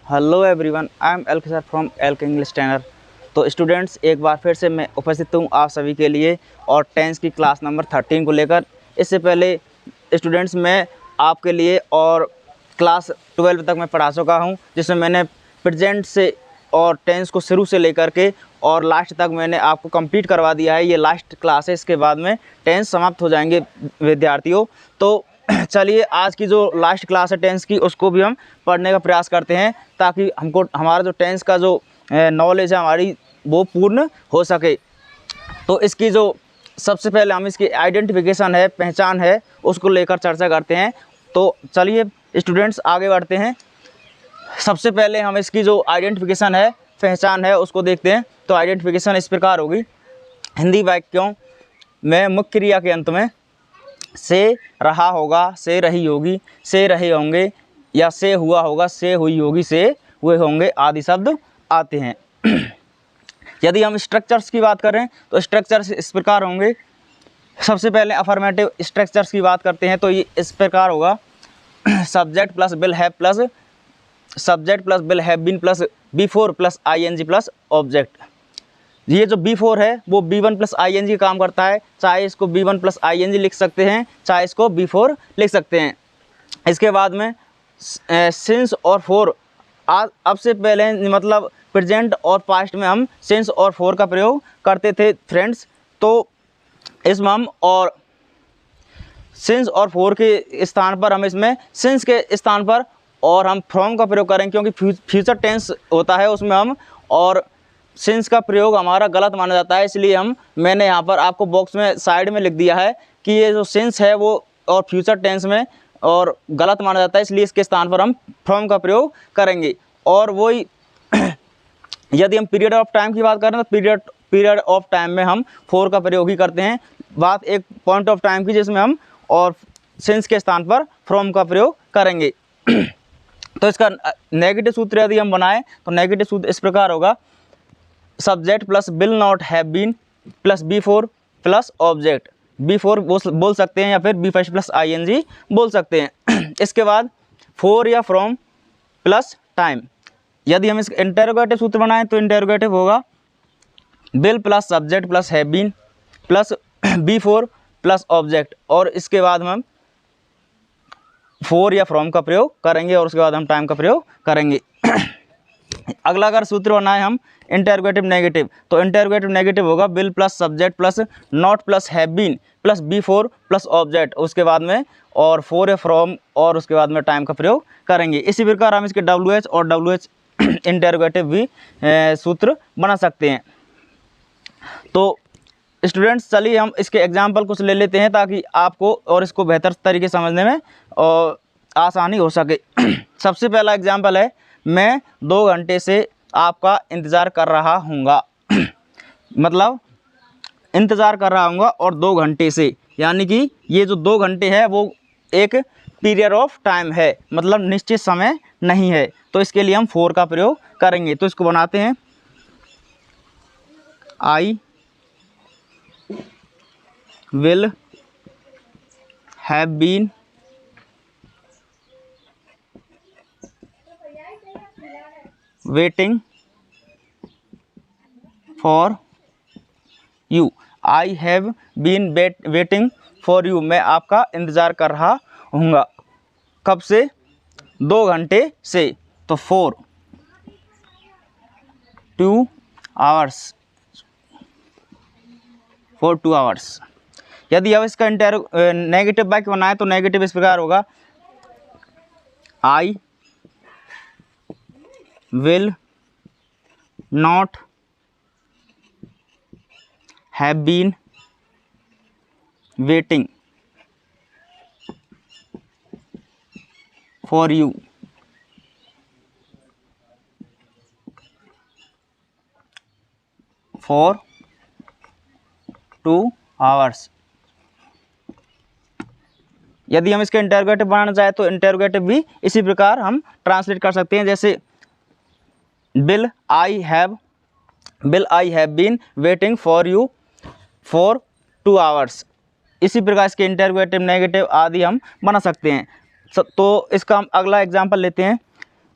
Hello everyone, I am L sir from L English trainer. तो students, एक बार फिर से मैं उपस्थित हूँ आप सभी के लिए और टेंस की क्लास नंबर 13 को लेकर। इससे पहले स्टूडेंट्स मैं आपके लिए और क्लास 12 तक मैं पढ़ा चुका हूँ, जिसमें मैंने प्रेजेंट से और टेंस को शुरू से लेकर के और लास्ट तक मैंने आपको कंप्लीट करवा दिया है। ये लास्ट क्लास है, इसके बाद में टेंस समाप्त हो जाएंगे विद्यार्थियों। तो चलिए आज की जो लास्ट क्लास है टेंस की, उसको भी हम पढ़ने का प्रयास करते हैं, ताकि हमको हमारा जो टेंस का जो नॉलेज है हमारी वो पूर्ण हो सके। तो इसकी जो सबसे पहले हम इसकी आइडेंटिफिकेशन है, पहचान है, उसको लेकर चर्चा करते हैं। तो चलिए स्टूडेंट्स आगे बढ़ते हैं। सबसे पहले हम इसकी जो आइडेंटिफिकेशन है, पहचान है, उसको देखते हैं। तो आइडेंटिफिकेशन इस प्रकार होगी। हिंदी वाक्यों में मुख्य क्रिया के अंत में से रहा होगा, से रही होगी, से रहे होंगे, या से हुआ होगा, से हुई होगी, से हुए होंगे आदि शब्द आते हैं। यदि हम स्ट्रक्चर्स की बात करें तो स्ट्रक्चर्स इस प्रकार होंगे। सबसे पहले अफर्मेटिव स्ट्रक्चर्स की बात करते हैं तो ये इस प्रकार होगा। Subject plus will have plus subject plus will have been plus before plus I N G plus object. ये जो B4 है वो B1 प्लस आई काम करता है। चाहे इसको B1 प्लस आई लिख सकते हैं, चाहे इसको B4 लिख सकते हैं। इसके बाद में सिंस और फोर। अब से पहले मतलब प्रेजेंट और पास्ट में हम सिंस और फोर का प्रयोग करते थे फ्रेंड्स। तो इसमें हम और सिंस और फोर के स्थान पर हम इसमें सिंस के स्थान पर और हम फ्रॉम का प्रयोग करें, क्योंकि फ्यूचर टेंस होता है उसमें हम और सिंस का प्रयोग हमारा गलत माना जाता है। इसलिए मैंने यहाँ पर आपको बॉक्स में साइड में लिख दिया है कि ये जो सिंस है वो और फ्यूचर टेंस में और गलत माना जाता है, इसलिए इसके स्थान पर हम फ्रॉम का प्रयोग करेंगे। और वही यदि हम पीरियड ऑफ टाइम की बात करें तो पीरियड ऑफ टाइम में हम फोर का प्रयोग ही करते हैं। बात एक पॉइंट ऑफ टाइम की जिसमें हम और सिंस के स्थान पर फ्रॉम का प्रयोग करेंगे। तो इसका नेगेटिव सूत्र यदि हम बनाएं तो नेगेटिव सूत्र इस प्रकार होगा। Subject plus will not have been plus B4 plus object. B4 बोल सकते हैं या फिर B5 प्लस ING बोल सकते हैं। इसके बाद फोर या फ्रॉम प्लस टाइम। यदि हम इसका इंटेरोगेटिव सूत्र बनाएं तो इंटेरोगेटिव होगा will plus subject plus have been plus B4 plus object, और इसके बाद हम फोर या फ्रॉम का प्रयोग करेंगे और उसके बाद हम टाइम का प्रयोग करेंगे। अगला अगर सूत्र बनाए हम इंटेरोगेटिव नेगेटिव, तो इंटेरोगेटिव नेगेटिव होगा will plus subject plus not plus have been plus B4 plus object, उसके बाद में और फोर या फ्रॉम और उसके बाद में टाइम का प्रयोग करेंगे। इसी प्रकार हम इसके WH और WH इंटेरोगेटिव भी सूत्र बना सकते हैं। तो स्टूडेंट्स चलिए हम इसके एग्जाम्पल कुछ ले लेते हैं, ताकि आपको और इसको बेहतर तरीके समझने में और आसानी हो सके। सबसे पहला एग्जाम्पल है, मैं 2 घंटे से आपका इंतज़ार कर रहा हूँगा। मतलब इंतज़ार कर रहा हूँगा और 2 घंटे से, यानी कि ये जो 2 घंटे है वो एक पीरियड ऑफ टाइम है, मतलब निश्चित समय नहीं है। तो इसके लिए हम फोर का प्रयोग करेंगे। तो इसको बनाते हैं। I will have been waiting for you. I have been waiting for you. मैं आपका इंतज़ार कर रहा हूँगा। कब से? 2 घंटे से। तो 4 2 आवर्स, फॉर 2 आवर्स। यदि अब इसका नेगेटिव वाक्य बनाए तो नेगेटिव इस प्रकार होगा। I will not have been waiting for you for 2 hours. यदि हम इसके इंटेरोगेटिव बनाना चाहें तो इंटेरोगेटिव भी इसी प्रकार हम ट्रांसलेट कर सकते हैं, जैसे will I have been waiting for you for 2 hours. इसी प्रकार इसके इंटेरोगेटिव नेगेटिव आदि हम बना सकते हैं। तो इसका हम अगला एग्जाम्पल लेते हैं।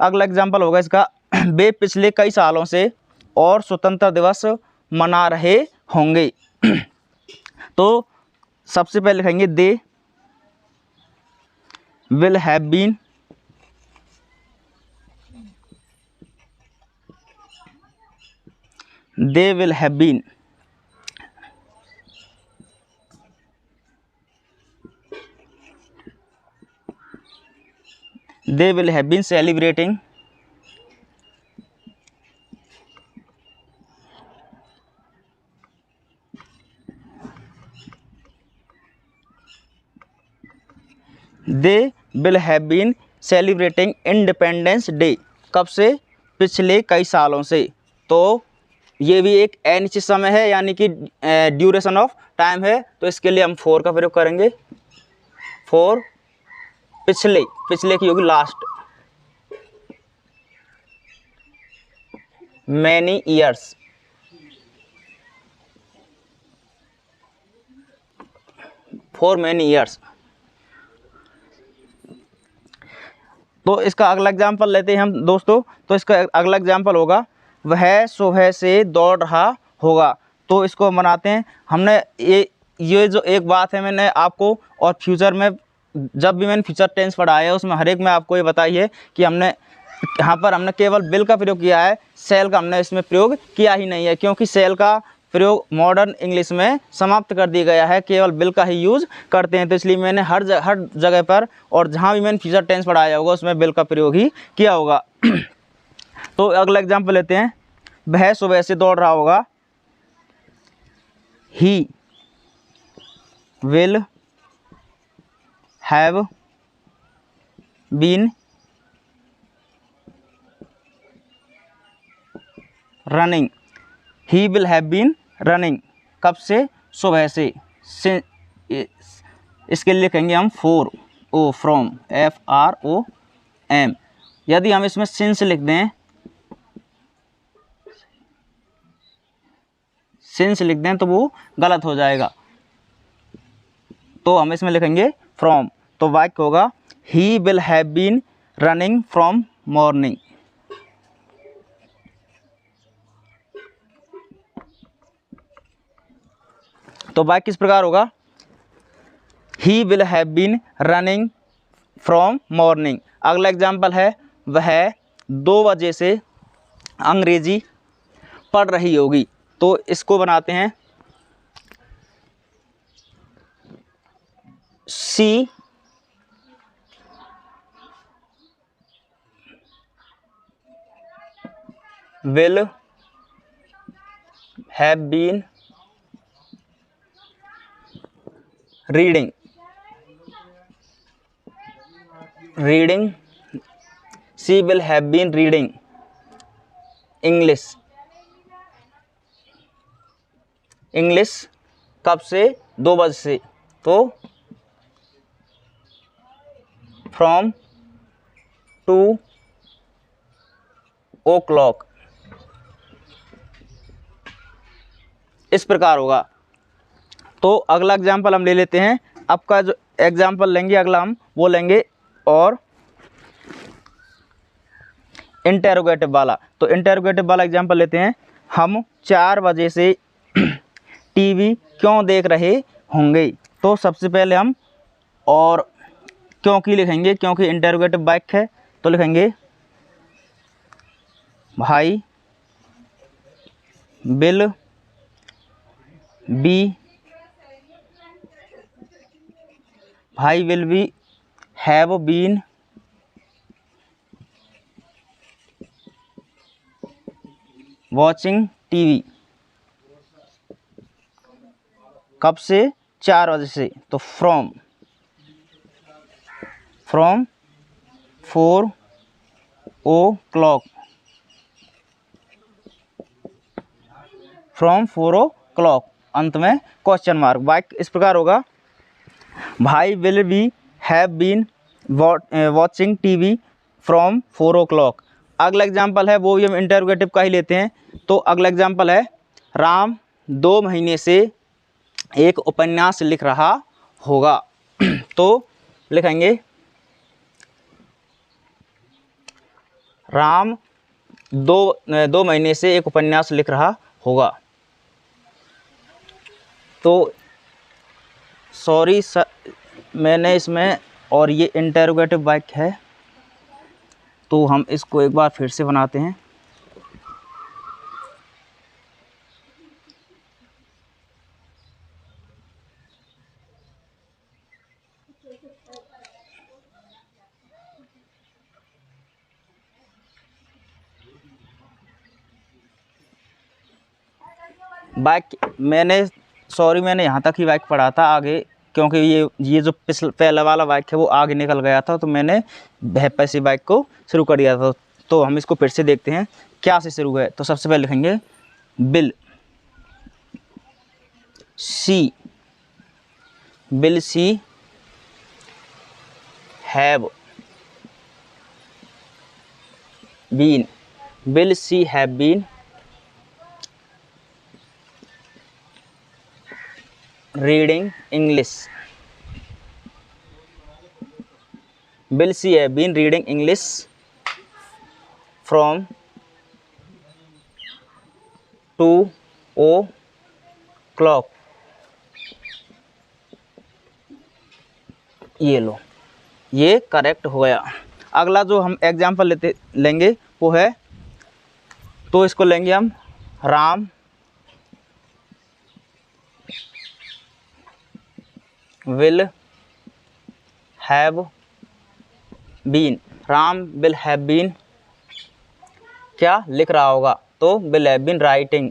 अगला एग्जाम्पल होगा इसका, वे पिछले कई सालों से और स्वतंत्रता दिवस मना रहे होंगे। तो सबसे पहले लिखेंगे they will have been they will have been celebrating independence day. कब से? पिछले कई सालों से। तो ये भी एक अनिश्चित समय है, यानी कि ड्यूरेशन ऑफ टाइम है, तो इसके लिए हम फॉर का प्रयोग करेंगे। फॉर पिछले, पिछले की होगी last, many years, for many years. तो इसका अगला एग्जाम्पल लेते हैं हम दोस्तों। तो इसका अगला एग्जाम्पल होगा, वह सुबह से दौड़ रहा होगा। तो इसको बनाते हैं। हमने ये जो एक बात है मैंने आपको, और फ्यूचर में जब भी मैंने फ्यूचर टेंस पढ़ाया है उसमें हर एक में आपको ये बताई है कि हमने यहाँ पर हमने केवल विल का प्रयोग किया है, शैल का हमने इसमें प्रयोग किया ही नहीं है, क्योंकि शैल का प्रयोग मॉडर्न इंग्लिश में समाप्त कर दिया गया है, केवल विल का ही यूज़ करते हैं। तो इसलिए मैंने हर जगह पर और जहाँ भी मैंने फ्यूचर टेंस पढ़ाया होगा उसमें विल का प्रयोग ही किया होगा। तो अगला एग्जाम्पल लेते हैं, वह सुबह से दौड़ रहा होगा। He will have been running. He will have been running. कब से? सुबह से। इसके लिए लिखेंगे हम फोर, ओ फ्रॉम, FROM। यदि हम इसमें सिंस लिख दें, सिंस लिख दें तो वो गलत हो जाएगा, तो हम इसमें लिखेंगे फ्रॉम। तो वाक्य होगा, he will have been running from morning. तो वाक्य किस प्रकार होगा, he will have been running from morning. अगला एग्जाम्पल है, वह 2 बजे से अंग्रेजी पढ़ रही होगी। तो इसको बनाते हैं, she will have been reading, she will have been reading English. कब से? 2 बजे से। तो फ्रॉम 2 o'clock। इस प्रकार होगा। तो अगला एग्जाम्पल हम ले लेते हैं। आपका जो एग्जाम्पल लेंगे अगला हम वो लेंगे और इंटेरोगेटिव वाला। तो इंटेरोगेटिव वाला एग्जाम्पल लेते हैं, हम 4 बजे से टीवी क्यों देख रहे होंगे। तो सबसे पहले हम और क्योंकि लिखेंगे, क्योंकि इंटेरोगेटिव वाक्य है। तो लिखेंगे, भाई will be have been watching TV. कब से? 4 बजे से। तो फ्रॉम 4 o'clock, फ्रॉम 4 o'clock, अंत में क्वेश्चन मार्क। वाक्य इस प्रकार होगा, भाई will be have been watching TV from 4 o'clock। अगला एग्जाम्पल है वो भी हम इंटरोगेटिव का ही लेते हैं। तो अगला एग्जाम्पल है, राम 2 महीने से एक उपन्यास लिख रहा होगा। तो लिखेंगे, राम दो महीने से एक उपन्यास लिख रहा होगा। तो सॉरी सर, मैंने इसमें, और ये इंटेरोगेटिव वाक्य है, तो हम इसको एक बार फिर से बनाते हैं। वाक्य मैंने यहाँ तक ही वाक्य पढ़ा था, आगे क्योंकि ये जो पहला वाला वाक्य है वो आगे निकल गया था, तो मैंने वह पैसे वाक्य को शुरू कर दिया था। तो हम इसको फिर से देखते हैं क्या से शुरू है। तो सबसे पहले लिखेंगे will she have been, will she have been reading English, will she have been reading English from 2 o'clock। ये लो, ये करेक्ट हो गया। अगला जो हम एग्जाम्पल लेंगे वो है, तो इसको लेंगे हम Ram will have been, Ram will have been क्या लिख रहा होगा, तो will have been writing.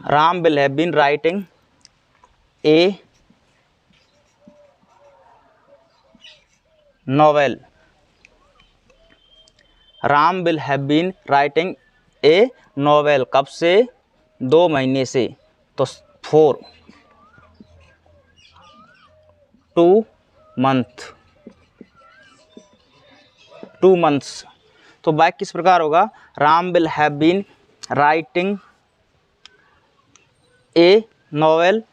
Ram will have been writing a novel, Ram will have been writing a novel कब से, 2 महीने से, तो 2 मंथ्स। तो वाक्य किस प्रकार होगा, Ram will have been writing a novel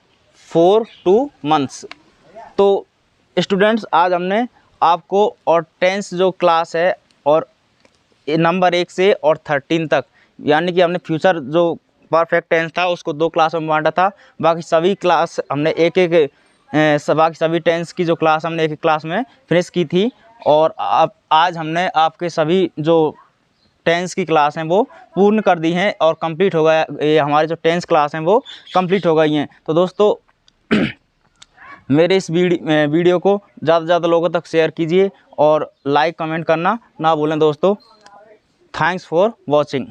for 2 months. तो स्टूडेंट्स, आज हमने आपको और टेंस जो क्लास है और नंबर 1 से और 13 तक, यानी कि हमने फ्यूचर जो परफेक्ट टेंस था उसको 2 क्लास में बांटा था। बाकी सभी क्लास हमने बाकी सभी टेंस की जो क्लास हमने एक क्लास में फिनिश की थी। और आज हमने आपके सभी जो टेंस की क्लास हैं वो पूर्ण कर दी हैं और कंप्लीट हो गया, ये हमारी जो टेंस क्लास हैं वो कंप्लीट हो गई हैं। तो दोस्तों मेरे इस वीडियो को ज़्यादा से ज़्यादा लोगों तक शेयर कीजिए और लाइक कमेंट करना ना भूलें दोस्तों। Thanks for watching.